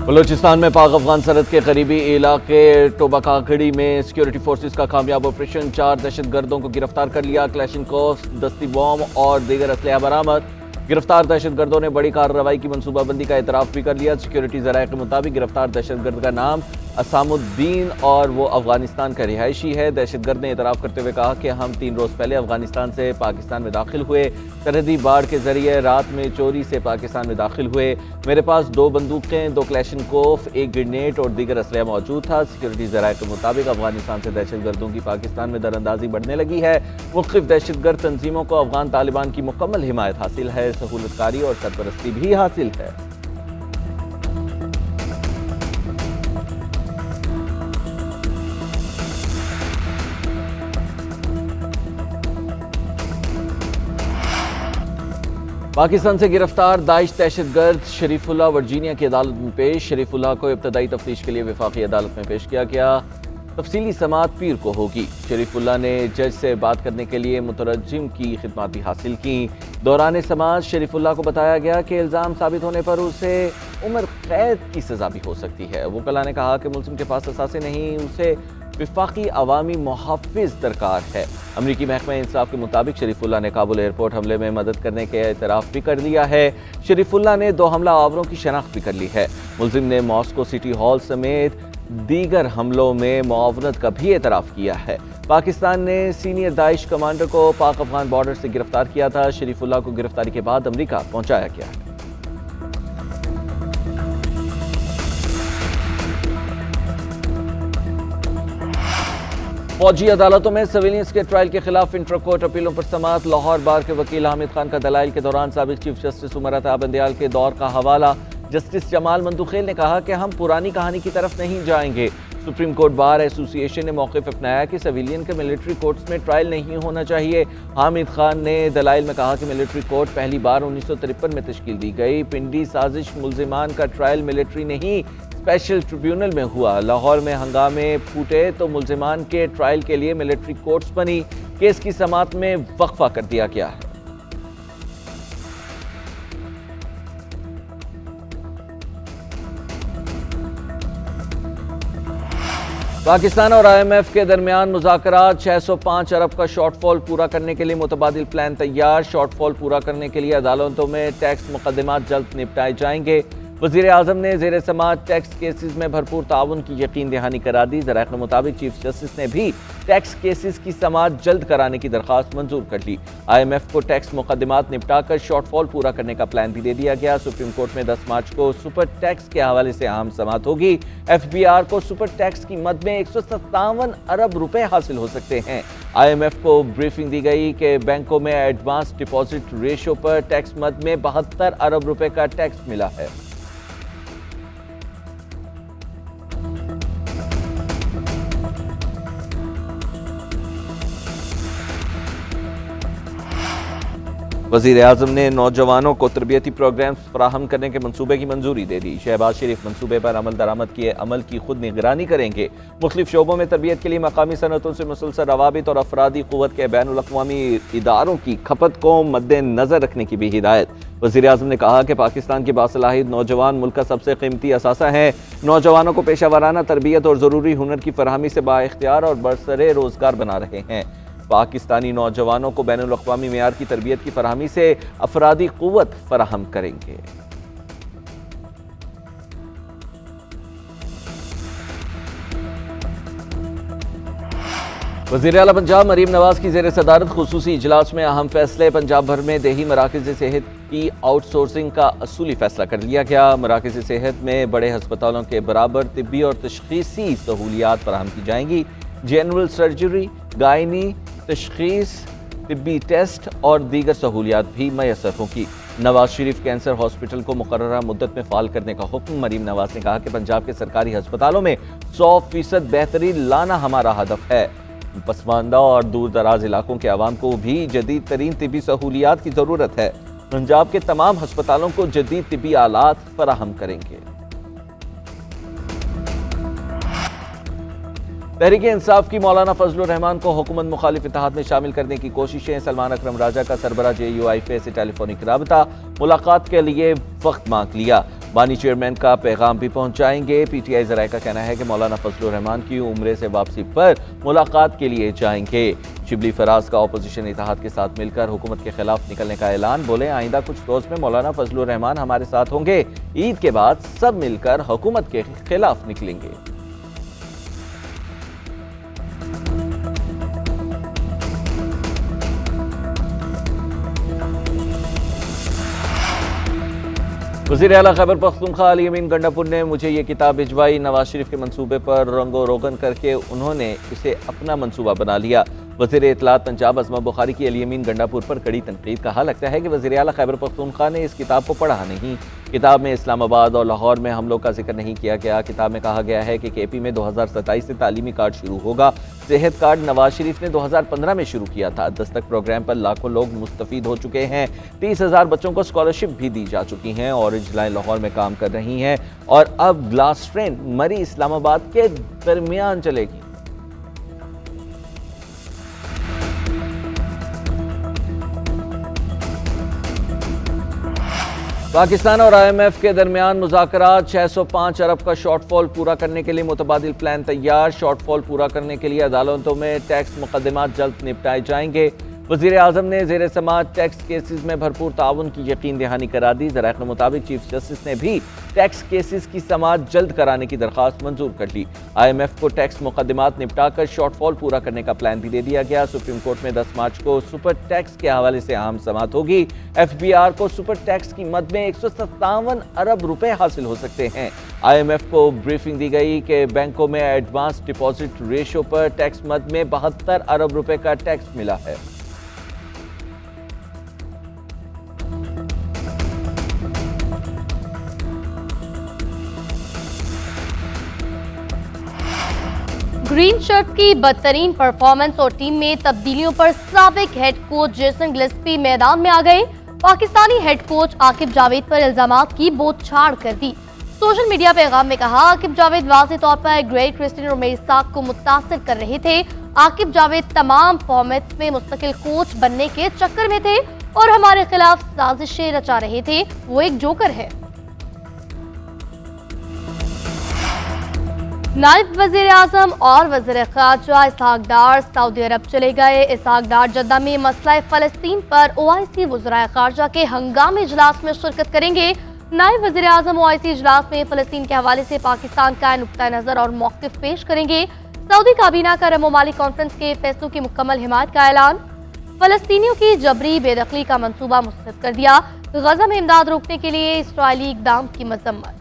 بلوچستان میں پاک افغان سرحد کے قریبی علاقے ٹوباکاکھڑی میں سیکیورٹی فورسز کا کامیاب آپریشن، 4 دہشت گردوں کو گرفتار کر لیا، کلیشنکوف، دستی بوم اور دیگر اسلحہ برآمد۔ گرفتار دہشت گردوں نے بڑی کارروائی کی منصوبہ بندی کا اعتراف بھی کر لیا۔ سیکیورٹی ذرائع کے مطابق گرفتار دہشت گرد کا نام اسام الدین اور وہ افغانستان کا رہائشی ہے۔ دہشت گرد نے اعتراف کرتے ہوئے کہا کہ ہم 3 روز پہلے افغانستان سے پاکستان میں داخل ہوئے، سرحدی باڑ کے ذریعے رات میں چوری سے پاکستان میں داخل ہوئے۔ میرے پاس 2 بندوقیں، 2 کلیشنکوف، 1 گرینیڈ اور دیگر اسلحہ موجود تھا۔ سیکیورٹی ذرائع کے مطابق افغانستان سے دہشت گردوں کی پاکستان میں دراندازی بڑھنے لگی ہے۔ مختلف دہشت گرد تنظیموں کو افغان طالبان کی مکمل حمایت حاصل ہے، سہولت کاری اور سرپرستی بھی حاصل ہے۔ پاکستان سے گرفتار داعش دہشت گرد شریف اللہ ورجینیا کی عدالت میں پیش۔ شریف اللہ کو ابتدائی تفتیش کے لیے وفاقی عدالت میں پیش کیا گیا۔ تفصیلی سماعت پیر کو ہوگی۔ شریف اللہ نے جج سے بات کرنے کے لیے مترجم کی خدمات بھی حاصل کی۔ دوران سماعت شریف اللہ کو بتایا گیا کہ الزام ثابت ہونے پر اسے عمر قید کی سزا بھی ہو سکتی ہے۔ وکلاء نے کہا کہ ملزم کے پاس اثاثے نہیں، اسے وفاقی عوامی محافظ درکار ہے۔ امریکی محکمہ انصاف کے مطابق شریف اللہ نے کابل ایئرپورٹ حملے میں مدد کرنے کے اعتراف بھی کر لیا ہے۔ شریف اللہ نے 2 حملہ آوروں کی شناخت بھی کر لی ہے۔ ملزم نے ماسکو سٹی ہال سمیت دیگر حملوں میں معاونت کا بھی اعتراف کیا ہے۔ پاکستان نے سینئر داعش کمانڈر کو پاک افغان بارڈر سے گرفتار کیا تھا۔ شریف اللہ کو گرفتاری کے بعد امریکہ پہنچایا گیا ہے۔ فوجی عدالتوں میں سویلینز کے ٹرائل کے خلاف انٹر کورٹ اپیلوں پر سماعت۔ لاہور بار کے وکیل حامد خان کا دلائل کے دوران سابق چیف جسٹس عمر عطا بندیال کے دور کا حوالہ۔ جسٹس جمال مندوخیل نے کہا کہ ہم پرانی کہانی کی طرف نہیں جائیں گے۔ سپریم کورٹ بار ایسوسی ایشن نے موقف اپنایا کہ سویلین کے ملٹری کورٹس میں ٹرائل نہیں ہونا چاہیے۔ حامد خان نے دلائل میں کہا کہ ملٹری کورٹ پہلی بار 1953 میں تشکیل دی گئی۔ پنڈی سازش ملزمان کا ٹرائل ملٹری نہیں اسپیشل ٹریبیونل میں ہوا۔ لاہور میں ہنگامے پھوٹے تو ملزمان کے ٹرائل کے لیے ملٹری کورٹس بنی۔ کیس کی سماعت میں وقفہ کر دیا گیا ہے۔ پاکستان اور IMF کے درمیان مذاکرات۔ 605 ارب کا شارٹ فال پورا کرنے کے لیے متبادل پلان تیار۔ شارٹ فال پورا کرنے کے لیے عدالتوں میں ٹیکس مقدمات جلد نپٹائے جائیں گے۔ وزیر اعظم نے زیر سماعت ٹیکس کیسز میں بھرپور تعاون کی یقین دہانی کرا دی۔ ذرائع کے مطابق چیف جسٹس نے بھی ٹیکس کیسز کی سماعت جلد کرانے کی درخواست منظور کر لی۔ IMF کو ٹیکس مقدمات نپٹا کر شارٹ فال پورا کرنے کا پلان بھی دے دیا گیا۔ سپریم کورٹ میں 10 مارچ کو سپر ٹیکس کے حوالے سے اہم سماعت ہوگی۔ FBR کو سپر ٹیکس کی مد میں 157 ارب روپے حاصل ہو سکتے ہیں۔ IMF کو بریفنگ دی گئی کہ بینکوں میں ایڈوانس ڈپازٹ ریشو پر ٹیکس مد میں 72 ارب روپے کا ٹیکس ملا ہے۔ وزیر اعظم نے نوجوانوں کو تربیتی پروگرامز فراہم کرنے کے منصوبے کی منظوری دے دی۔ شہباز شریف منصوبے پر عمل درآمد کیے عمل کی خود نگرانی کریں گے۔ مختلف شعبوں میں تربیت کے لیے مقامی صنعتوں سے مسلسل روابط اور افرادی قوت کے بین الاقوامی اداروں کی کھپت کو مد نظر رکھنے کی بھی ہدایت۔ وزیر اعظم نے کہا کہ پاکستان کے باصلاحیت نوجوان ملک کا سب سے قیمتی اثاثہ ہیں۔ نوجوانوں کو پیشہ ورانہ تربیت اور ضروری ہنر کی فراہمی سے بااختیار اور برسر روزگار بنا رہے ہیں۔ پاکستانی نوجوانوں کو بین الاقوامی معیار کی تربیت کی فراہمی سے افرادی قوت فراہم کریں گے۔ وزیر اعلیٰ پنجاب مریم نواز کی زیر صدارت خصوصی اجلاس میں اہم فیصلے۔ پنجاب بھر میں دیہی مراکز صحت کی آؤٹ سورسنگ کا اصولی فیصلہ کر لیا گیا۔ مراکز صحت میں بڑے ہسپتالوں کے برابر طبی اور تشخیصی سہولیات فراہم کی جائیں گی۔ جنرل سرجری، گائنی، تشخیص، طبی ٹیسٹ اور دیگر سہولیات بھی میسر ہوں گی۔ نواز شریف کینسر ہاسپٹل کو مقررہ مدت میں فعال کرنے کا حکم۔ مریم نواز نے کہا کہ پنجاب کے سرکاری ہسپتالوں میں 100% بہتری لانا ہمارا ہدف ہے۔ پسماندہ اور دور دراز علاقوں کے عوام کو بھی جدید ترین طبی سہولیات کی ضرورت ہے۔ پنجاب کے تمام ہسپتالوں کو جدید طبی آلات فراہم کریں گے۔ تحریک انصاف کی مولانا فضل الرحمان کو حکومت مخالف اتحاد میں شامل کرنے کی کوششیں۔ سلمان اکرم راجہ کا سربراہ JUIF سے ٹیلی فونک رابطہ، ملاقات کے لیے وقت مانگ لیا۔ بانی چیئرمین کا پیغام بھی پہنچائیں گے۔ پی ٹی آئی ذرائع کا کہنا ہے کہ مولانا فضل الرحمان کی عمرے سے واپسی پر ملاقات کے لیے جائیں گے۔ شبلی فراز کا اپوزیشن اتحاد کے ساتھ مل کر حکومت کے خلاف نکلنے کا اعلان، بولے آئندہ کچھ روز میں مولانا فضل الرحمان ہمارے ساتھ ہوں گے، عید کے بعد سب مل کر حکومت کے خلاف نکلیں گے۔ وزیر اعلیٰ خیبر پختونخوا علی امین گنڈاپور نے مجھے یہ کتاب بھجوائی۔ نواز شریف کے منصوبے پر رنگ و روغن کر کے انہوں نے اسے اپنا منصوبہ بنا لیا۔ وزیر اطلاعات پنجاب عظمہ بخاری کی علی امین گنڈاپور پر کڑی تنقید۔ کہا لگتا ہے کہ وزیر اعلیٰ خیبر پختونخوا نے اس کتاب کو پڑھا نہیں۔ کتاب میں اسلام آباد اور لاہور میں حملوں کا ذکر نہیں کیا گیا۔ کتاب میں کہا گیا ہے کہ کے پی میں 2027 سے تعلیمی کارڈ شروع ہوگا۔ صحت کارڈ نواز شریف نے 2015 میں شروع کیا تھا۔ دستک پروگرام پر لاکھوں لوگ مستفید ہو چکے ہیں۔ 30,000 بچوں کو اسکالرشپ بھی دی جا چکی ہیں۔ اورنج لائن لاہور میں کام کر رہی ہیں اور اب گلاس ٹرین مری اسلام آباد کے درمیان چلے گی۔ پاکستان اور آئی ایم ایف کے درمیان مذاکرات، 605 ارب کا شارٹ فال پورا کرنے کے لیے متبادل پلان تیار۔ شارٹ فال پورا کرنے کے لیے عدالتوں میں ٹیکس مقدمات جلد نپٹائے جائیں گے۔ وزیر اعظم نے زیر سماعت ٹیکس کیسز میں بھرپور تعاون کی یقین دہانی کرا دی۔ ذرائع کے مطابق چیف جسٹس نے بھی ٹیکس کیسز کی سماعت جلد کرانے کی درخواست منظور کر لی۔ آئی ایم ایف کو ٹیکس مقدمات نپٹا کر شارٹ فال پورا کرنے کا پلان بھی دے دیا گیا۔ سپریم کورٹ میں 10 مارچ کو سپر ٹیکس کے حوالے سے اہم سماعت ہوگی۔ ایف بی آر کو سپر ٹیکس کی مد میں 157 ارب روپے حاصل ہو سکتے ہیں۔ آئی ایم ایف کو بریفنگ دی گئی کہ بینکوں میں ایڈوانس ڈپازٹ ریشو پر ٹیکس مد میں 72 ارب روپے کا ٹیکس ملا ہے۔ گرین شرٹ کی بدترین پرفارمنس اور ٹیم میں تبدیلیوں پر سابق ہیڈ کوچ جیسن گلسپی میدان میں آ گئے۔ پاکستانی ہیڈ کوچ عاقب جاوید پر الزامات کی بوچھاڑ کر دی۔ سوشل میڈیا پیغام میں کہا، عاقب جاوید واضح طور پر گریگ کرسٹن اور میساک کو متاثر کر رہے تھے۔ عاقب جاوید تمام فارمیٹس میں مستقل کوچ بننے کے چکر میں تھے اور ہمارے خلاف سازشیں رچا رہے تھے۔ وہ ایک جوکر ہے۔ نائب وزیر اعظم اور وزیر خارجہ اسحاق ڈار سعودی عرب چلے گئے۔ اسحاق ڈار جدہ میں مسئلہ فلسطین پر OIC وزرائے خارجہ کے ہنگامی اجلاس میں شرکت کریں گے۔ نائب وزیر اعظم OIC اجلاس میں فلسطین کے حوالے سے پاکستان کا نقطہ نظر اور موقف پیش کریں گے۔ سعودی کابینہ کا عرب ممالک کانفرنس کے فیصلوں کی مکمل حمایت کا اعلان۔ فلسطینیوں کی جبری بے دخلی کا منصوبہ مسترد کر دیا۔ غزہ میں امداد روکنے کے لیے اسرائیلی اقدام کی مذمت۔